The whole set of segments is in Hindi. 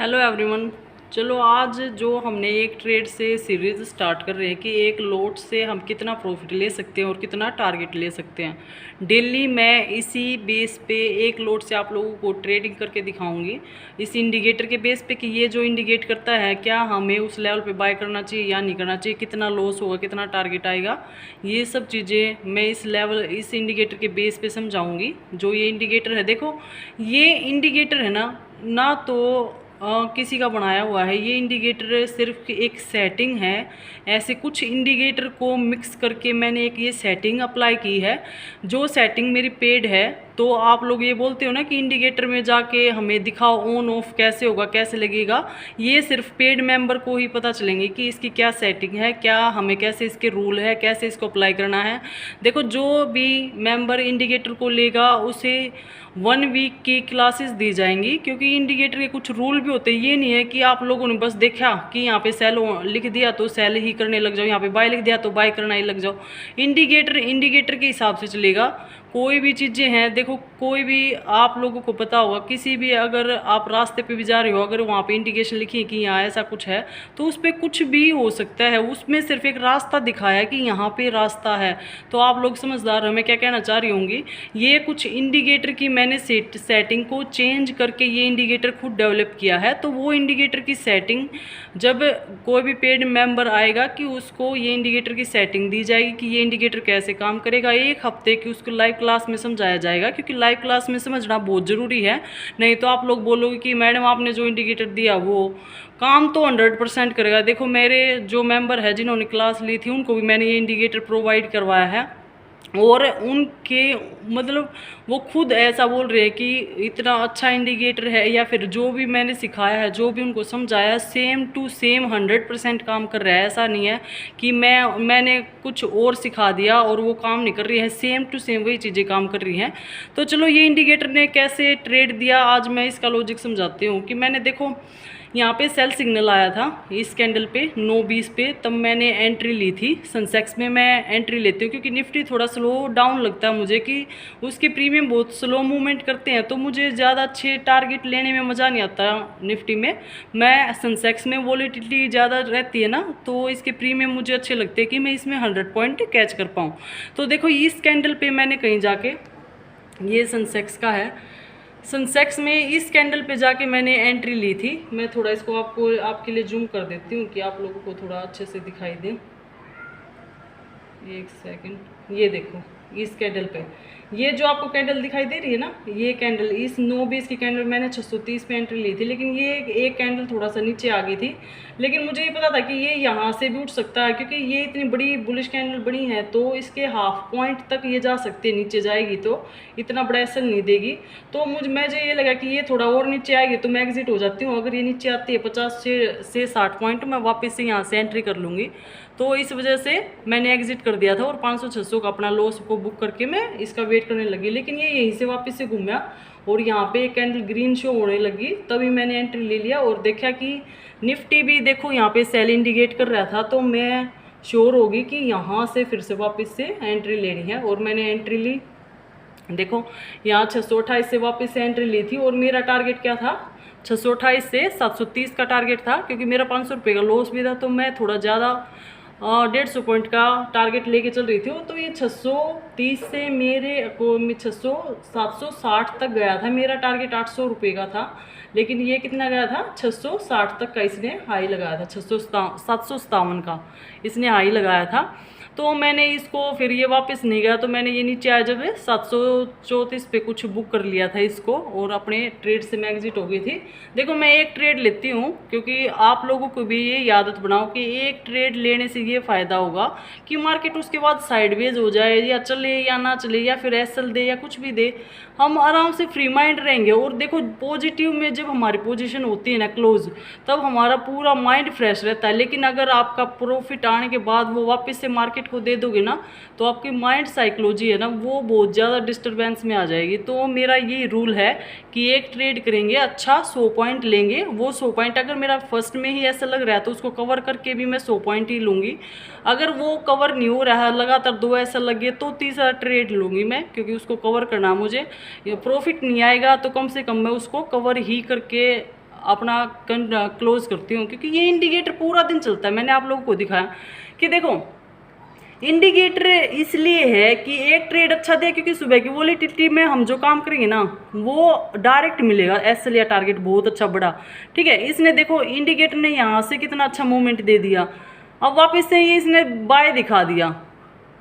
Hello everyone. चलो आज जो हमने एक ट्रेड से सीरीज़ स्टार्ट कर रहे हैं कि एक लोट से हम कितना प्रॉफिट ले सकते हैं और कितना टारगेट ले सकते हैं। डेली मैं इसी बेस पे एक लोट से आप लोगों को ट्रेडिंग करके दिखाऊंगी, इस इंडिकेटर के बेस पे कि ये जो इंडिकेट करता है क्या हमें उस लेवल पे बाय करना चाहिए या नहीं करना चाहिए, कितना लॉस होगा, कितना टारगेट आएगा। ये सब चीज़ें मैं इस इंडिकेटर के बेस पे समझाऊँगी। जो ये इंडिकेटर है, देखो ये इंडिकेटर है ना तो किसी का बनाया हुआ है। ये इंडिकेटर सिर्फ एक सेटिंग है। ऐसे कुछ इंडिकेटर को मिक्स करके मैंने एक ये सेटिंग अप्लाई की है, जो सेटिंग मेरी पेड है। तो आप लोग ये बोलते हो ना कि इंडिकेटर में जाके हमें दिखाओ ऑन ऑफ कैसे होगा, कैसे लगेगा। ये सिर्फ पेड मेंबर को ही पता चलेंगे कि इसकी क्या सेटिंग है, क्या हमें कैसे इसके रूल है, कैसे इसको अप्लाई करना है। देखो जो भी मेंबर इंडिकेटर को लेगा उसे 1 वीक की क्लासेस दी जाएंगी, क्योंकि इंडिकेटर के कुछ रूल भी होते हैं। ये नहीं है कि आप लोगों ने बस देखा कि यहाँ पे सेल लिख दिया तो सेल ही करने लग जाओ, यहाँ पे बाय लिख दिया तो बाय करना ही लग जाओ। इंडिकेटर के हिसाब से चलेगा। कोई भी चीज़ें हैं, देखो कोई भी आप लोगों को पता होगा, किसी भी अगर आप रास्ते पे भी जा रहे हो, अगर वहाँ पे इंडिकेशन लिखी है कि यहाँ ऐसा कुछ है तो उस पर कुछ भी हो सकता है। उसमें सिर्फ एक रास्ता दिखाया है कि यहाँ पे रास्ता है। तो आप लोग समझदार हो मैं क्या कहना चाह रही होंगी। ये कुछ इंडिकेटर की मैंने सेटिंग को चेंज करके ये इंडिकेटर खुद डेवलप किया है। तो वो इंडिकेटर की सेटिंग जब कोई भी पेड मेंबर आएगा कि उसको ये इंडिकेटर की सेटिंग दी जाएगी कि ये इंडिकेटर कैसे काम करेगा। एक हफ्ते की उसको लाइव क्लास में समझाया जाएगा, क्योंकि लाइव क्लास में समझना बहुत ज़रूरी है। नहीं तो आप लोग बोलोगे कि मैडम आपने जो इंडिकेटर दिया वो काम तो 100% करेगा। देखो मेरे जो मेंबर है जिन्होंने क्लास ली थी उनको भी मैंने ये इंडिकेटर प्रोवाइड करवाया है, और उनके मतलब वो खुद ऐसा बोल रहे हैं कि इतना अच्छा इंडिकेटर है, या फिर जो भी मैंने सिखाया है, जो भी उनको समझाया है, सेम टू सेम 100% काम कर रहा है। ऐसा नहीं है कि मैंने कुछ और सिखा दिया और वो काम नहीं कर रही है, सेम टू सेम वही चीज़ें काम कर रही हैं। तो चलो ये इंडिकेटर ने कैसे ट्रेड दिया आज मैं इसका लॉजिक समझाती हूँ। कि मैंने देखो यहाँ पे सेल सिग्नल आया था इस कैंडल पे 9:20 पे, तब मैंने एंट्री ली थी। सनसेक्स में मैं एंट्री लेती हूँ क्योंकि निफ्टी थोड़ा स्लो डाउन लगता है मुझे, कि उसके प्रीमियम बहुत स्लो मूवमेंट करते हैं, तो मुझे ज़्यादा अच्छे टारगेट लेने में मज़ा नहीं आता निफ्टी में। मैं सनसेक्स में वॉलेटिलिटी ज़्यादा रहती है ना, तो इसके प्रीमियम मुझे अच्छे लगते हैं कि मैं इसमें 100 पॉइंट कैच कर पाऊँ। तो देखो इस कैंडल पे मैंने कहीं जाके, ये सनसेक्स का है, सनसेक्स में इस कैंडल पे जाके मैंने एंट्री ली थी। मैं थोड़ा इसको आपके लिए जूम कर देती हूँ कि आप लोगों को थोड़ा अच्छे से दिखाई दे। एक सेकंड, ये देखो इस कैंडल पे, ये जो आपको कैंडल दिखाई दे रही है ना, ये कैंडल इस 9:20 की कैंडल मैंने 630 पे एंट्री ली थी। लेकिन ये एक कैंडल थोड़ा सा नीचे आ गई थी, लेकिन मुझे ये पता था कि ये यहाँ से भी उठ सकता है, क्योंकि ये इतनी बड़ी बुलिश कैंडल बनी है तो इसके हाफ पॉइंट तक ये जा सकती है, नीचे जाएगी तो इतना बड़ा एसल नहीं देगी। तो मुझे ये लगा कि ये थोड़ा और नीचे आएगी तो मैं एग्जिट हो जाती हूँ। अगर ये नीचे आती है 50 से 60 पॉइंट, मैं वापस से यहाँ से एंट्री कर लूँगी। तो इस वजह से मैंने एग्जिट कर दिया था और 500-600 का अपना लॉस को बुक करके मैं इसका वेट करने लगी। लेकिन ये यहीं से वापस से घूमा और यहाँ पे एक कैंडल ग्रीन शो होने लगी, तभी मैंने एंट्री ले लिया और देखा कि निफ्टी भी देखो यहाँ पे सेल इंडिकेट कर रहा था। तो मैं श्योर होगी कि यहाँ से फिर से वापस से एंट्री लेनी है, और मैंने एंट्री ली। देखो यहाँ 628 से वापस से एंट्री ली थी, और मेरा टारगेट क्या था, 628 से 730 का टारगेट था, क्योंकि मेरा 500 रुपये का लॉस भी था। तो मैं थोड़ा ज़्यादा 150 पॉइंट का टारगेट लेके चल रही थी। तो ये 630 से मेरे को 760 तक गया था। मेरा टारगेट 800 रुपये का था, लेकिन ये कितना गया था, 660 तक का इसने हाई लगाया था, 757 का इसने हाई लगाया था। तो मैंने इसको फिर ये वापस नहीं गया, तो मैंने ये नीचे आया जब 734 पे कुछ बुक कर लिया था इसको, और अपने ट्रेड से मैं एग्जिट हो गई थी। देखो मैं एक ट्रेड लेती हूँ, क्योंकि आप लोगों को भी ये आदत बनाओ कि एक ट्रेड लेने से ये फ़ायदा होगा कि मार्केट उसके बाद साइडवेज हो जाए या चले या ना चले, या फिर एसएल दे या कुछ भी दे, हम आराम से फ्री माइंड रहेंगे। और देखो पॉजिटिव में जब हमारी पोजीशन होती है ना क्लोज, तब हमारा पूरा माइंड फ्रेश रहता है। लेकिन अगर आपका प्रॉफिट आने के बाद वो वापस से मार्केट को दे दोगे ना, तो आपकी माइंड साइकोलॉजी है ना वो बहुत ज़्यादा डिस्टर्बेंस में आ जाएगी। तो मेरा ये रूल है कि एक ट्रेड करेंगे, अच्छा 100 पॉइंट लेंगे। वो 100 पॉइंट अगर मेरा फर्स्ट में ही ऐसा लग रहा है तो उसको कवर करके भी मैं 100 पॉइंट ही लूँगी। अगर वो कवर नहीं हो रहा है, लगातार 2 ऐसा लगे, तो तीसरा ट्रेड लूँगी मैं, क्योंकि उसको कवर करना मुझे प्रॉफिट नहीं आएगा तो कम से कम मैं उसको कवर ही करके अपना क्लोज करती हूँ, क्योंकि ये इंडिकेटर पूरा दिन चलता है। मैंने आप लोगों को दिखाया कि देखो इंडिकेटर इसलिए है कि एक ट्रेड अच्छा दिया, क्योंकि सुबह की वोलेटिलिटी में हम जो काम करेंगे ना वो डायरेक्ट मिलेगा, एसएल या टारगेट बहुत अच्छा बड़ा। ठीक है, इसने देखो इंडिकेटर ने यहाँ से कितना अच्छा मूवमेंट दे दिया, अब वापस से ये इसने बाय दिखा दिया,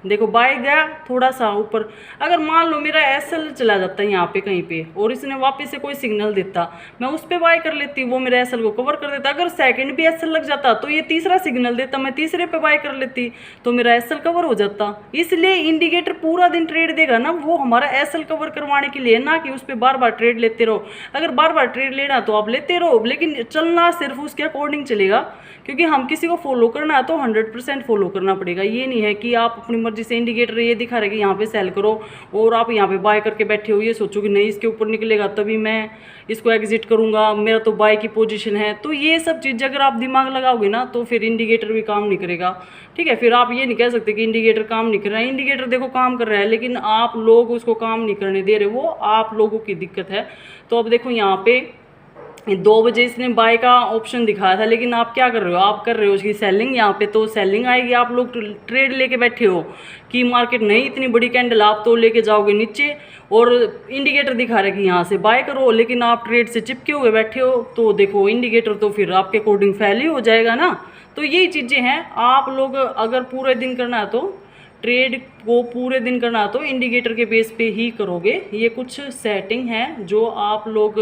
देखो बाय गया थोड़ा सा ऊपर। अगर मान लो मेरा एसएल चला जाता है यहाँ पे कहीं पे और इसने वापस से कोई सिग्नल देता, मैं उस पर बाय कर लेती, वो मेरे एसएल को कवर कर देता। अगर सेकंड भी एसएल लग जाता तो ये तीसरा सिग्नल देता, मैं तीसरे पे बाय कर लेती तो मेरा एसएल कवर हो जाता। इसलिए इंडिकेटर पूरा दिन ट्रेड देगा ना, वो हमारा एसएल कवर करवाने के लिए, ना कि उस पर बार बार ट्रेड लेते रहो। अगर बार बार ट्रेड लेना तो आप लेते रहो, लेकिन चलना सिर्फ उसके अकॉर्डिंग चलेगा, क्योंकि हम किसी को फॉलो करना है तो 100% फॉलो करना पड़ेगा। ये नहीं है कि आप अपनी मर्जी से इंडिकेटर ये दिखा रहे कि यहाँ पे सेल करो और आप यहाँ पे बाय करके बैठे हो, ये सोचो कि नहीं इसके ऊपर निकलेगा तभी मैं इसको एग्जिट करूँगा, मेरा तो बाय की पोजीशन है। तो ये सब चीज़ें अगर आप दिमाग लगाओगे ना तो फिर इंडिकेटर भी काम नहीं करेगा। ठीक है, फिर आप ये नहीं कह सकते कि इंडिकेटर काम नहीं कर रहा है। इंडिकेटर देखो काम कर रहा है, लेकिन आप लोग उसको काम नहीं करने दे रहे, वो आप लोगों की दिक्कत है। तो अब देखो यहाँ पे 2 बजे इसने बाय का ऑप्शन दिखाया था, लेकिन आप क्या कर रहे हो, आप कर रहे हो उसकी सेलिंग। यहाँ पे तो सेलिंग आएगी, आप लोग ट्रेड लेके बैठे हो कि मार्केट नहीं इतनी बड़ी कैंडल, आप तो लेके जाओगे नीचे और इंडिकेटर दिखा रहे कि यहाँ से बाय करो, लेकिन आप ट्रेड से चिपके हुए बैठे हो। तो देखो इंडिकेटर तो फिर आपके अकॉर्डिंग फेल ही हो जाएगा ना। तो यही चीज़ें हैं, आप लोग अगर पूरे दिन करना है तो ट्रेड को पूरे दिन करना है तो इंडिकेटर के बेस पे ही करोगे। ये कुछ सेटिंग है जो आप लोग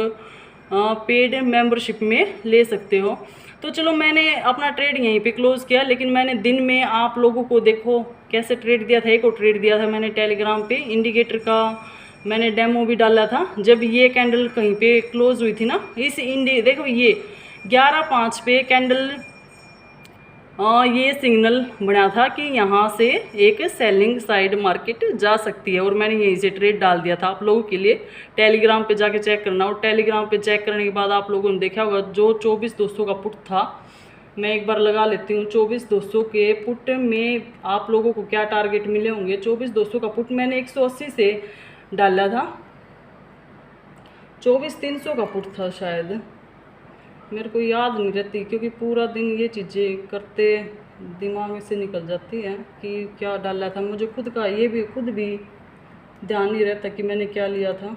पेड मेंबरशिप में ले सकते हो। तो चलो मैंने अपना ट्रेड यहीं पे क्लोज किया, लेकिन मैंने दिन में आप लोगों को देखो कैसे ट्रेड दिया था। एक और ट्रेड दिया था मैंने टेलीग्राम पे, इंडिकेटर का मैंने डेमो भी डाला था। जब ये कैंडल कहीं पे क्लोज हुई थी ना, इस देखो ये 11:05 पे कैंडल ये सिग्नल बना था कि यहाँ से एक सेलिंग साइड मार्केट जा सकती है, और मैंने यहीं से ट्रेड डाल दिया था आप लोगों के लिए। टेलीग्राम पे जाके चेक करना, और टेलीग्राम पे चेक करने के बाद आप लोगों ने देखा होगा जो 24,200 का पुट था, मैं एक बार लगा लेती हूँ। 24,200 के पुट में आप लोगों को क्या टारगेट मिले होंगे। 24,200 का पुट मैंने 180 से डाला था, 24,300 का पुट था शायद, मेरे को याद नहीं रहती क्योंकि पूरा दिन ये चीज़ें करते दिमाग से निकल जाती है कि क्या डाला था। मुझे खुद का ये भी खुद भी ध्यान नहीं रहता कि मैंने क्या लिया था।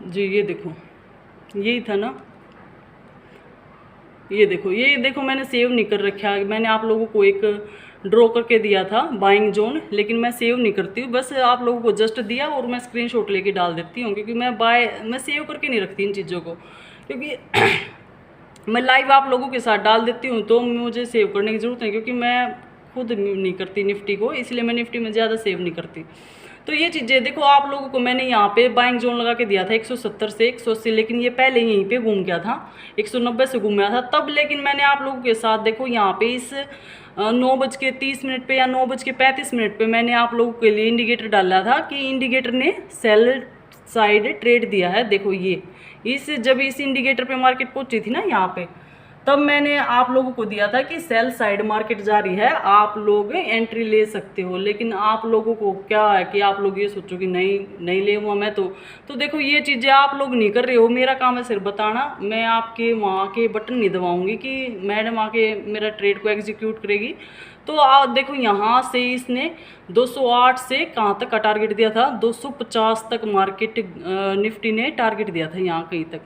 जी ये देखो यही था ना, ये देखो मैंने सेव नहीं कर रखा है। मैंने आप लोगों को एक ड्रॉ करके दिया था बाइंग जोन, लेकिन मैं सेव नहीं करती हूँ, बस आप लोगों को जस्ट दिया और मैं स्क्रीनशॉट लेके डाल देती हूँ, क्योंकि मैं सेव करके नहीं रखती इन चीज़ों को, क्योंकि मैं लाइव आप लोगों के साथ डाल देती हूँ तो मुझे सेव करने की ज़रूरत नहीं, क्योंकि मैं खुद नहीं करती निफ्टी को, इसलिए मैं निफ्टी में ज़्यादा सेव नहीं करती। तो ये चीज़ें देखो आप लोगों को मैंने यहाँ पे बाइंग जोन लगा के दिया था 170 से 180, लेकिन ये पहले यहीं पे घूम गया था, 190 से घूम गया था तब। लेकिन मैंने आप लोगों के साथ देखो यहाँ पे इस 9:30 पे या 9:35 पे मैंने आप लोगों के लिए इंडिकेटर डाला था कि इंडिकेटर ने सेल साइड ट्रेड दिया है। देखो ये जब इस इंडिकेटर पे मार्केट पहुंची थी ना यहाँ पे, तब मैंने आप लोगों को दिया था कि सेल साइड मार्केट जारी है, आप लोग एंट्री ले सकते हो। लेकिन आप लोगों को क्या है कि आप लोग ये सोचो कि नहीं ले हुआ मैं तो देखो ये चीज़ें आप लोग नहीं कर रहे हो। मेरा काम है सिर्फ बताना, मैं आपके वहाँ के बटन नहीं दबाऊंगी कि मैडम आके मेरा ट्रेड को एग्जीक्यूट करेगी। तो आप देखो यहाँ से इसने 208 से कहाँ तक का टारगेट दिया था, 250 तक मार्केट निफ्टी ने टारगेट दिया था यहाँ कहीं तक।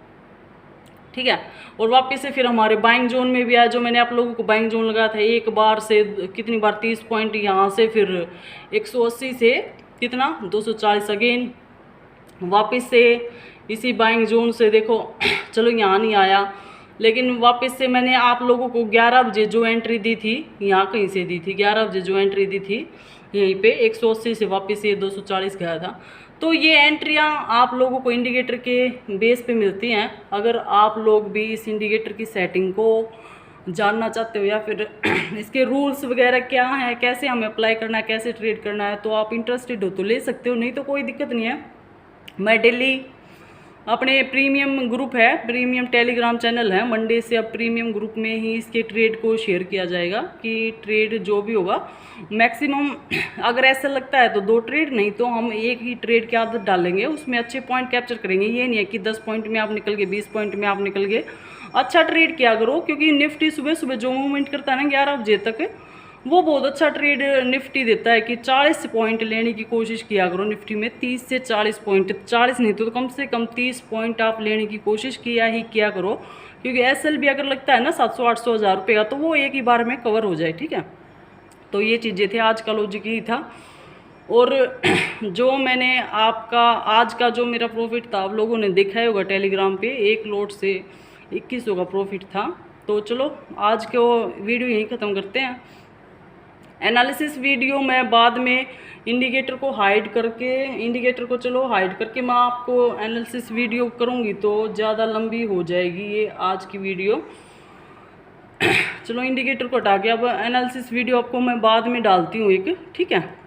ठीक है, और वापस से फिर हमारे बाइंग जोन में भी आया, जो मैंने आप लोगों को बाइंग जोन लगाया था एक बार से कितनी बार 30 पॉइंट, यहाँ से फिर 180 से कितना 240 अगेन वापस से इसी बाइंग जोन से देखो चलो यहाँ नहीं आया, लेकिन वापस से मैंने आप लोगों को 11 बजे जो एंट्री दी थी, यहाँ कहीं से दी थी, 11 बजे जो एंट्री दी थी यहीं पे 180 से वापस ये 240 गया था। तो ये एंट्रियाँ आप लोगों को इंडिकेटर के बेस पे मिलती हैं। अगर आप लोग भी इस इंडिकेटर की सेटिंग को जानना चाहते हो या फिर इसके रूल्स वगैरह क्या हैं, कैसे हमें अप्लाई करना है, कैसे ट्रेड करना है, तो आप इंटरेस्टेड हो तो ले सकते हो, नहीं तो कोई दिक्कत नहीं है। मैं डेली अपने प्रीमियम ग्रुप है, प्रीमियम टेलीग्राम चैनल है, मंडे से अब प्रीमियम ग्रुप में ही इसके ट्रेड को शेयर किया जाएगा कि ट्रेड जो भी होगा मैक्सिमम अगर ऐसा लगता है तो 2 ट्रेड, नहीं तो हम एक ही ट्रेड की आदत डालेंगे, उसमें अच्छे पॉइंट कैप्चर करेंगे। ये नहीं है कि 10 पॉइंट में आप निकल गए, 20 पॉइंट में आप निकल गए। अच्छा ट्रेड किया करो, क्योंकि निफ्टी सुबह सुबह जो मूवमेंट करता है ना 11 बजे तक, वो बहुत अच्छा ट्रेड निफ्टी देता है कि 40 पॉइंट लेने की कोशिश किया करो निफ्टी में। 30 से 40 पॉइंट, 40 नहीं तो कम से कम 30 पॉइंट आप लेने की कोशिश किया करो, क्योंकि एसएल भी अगर लगता है ना 700-800 हज़ार रुपये का, तो वो एक ही बार में कवर हो जाए, ठीक है। तो ये चीज़ें थी, आज का लॉजिक ही था। और जो मैंने आपका आज का जो मेरा प्रॉफिट था आप लोगों ने देखा ही होगा टेलीग्राम पे, एक लोट से 2100 का प्रॉफिट था। तो चलो आज को वीडियो यहीं ख़त्म करते हैं। एनालिसिस वीडियो मैं बाद में इंडिकेटर को हाइड करके मैं आपको एनालिसिस वीडियो करूँगी, तो ज़्यादा लंबी हो जाएगी ये आज की वीडियो। चलो इंडिकेटर को हटा के अब एनालिसिस वीडियो आपको मैं बाद में डालती हूँ एक, ठीक है।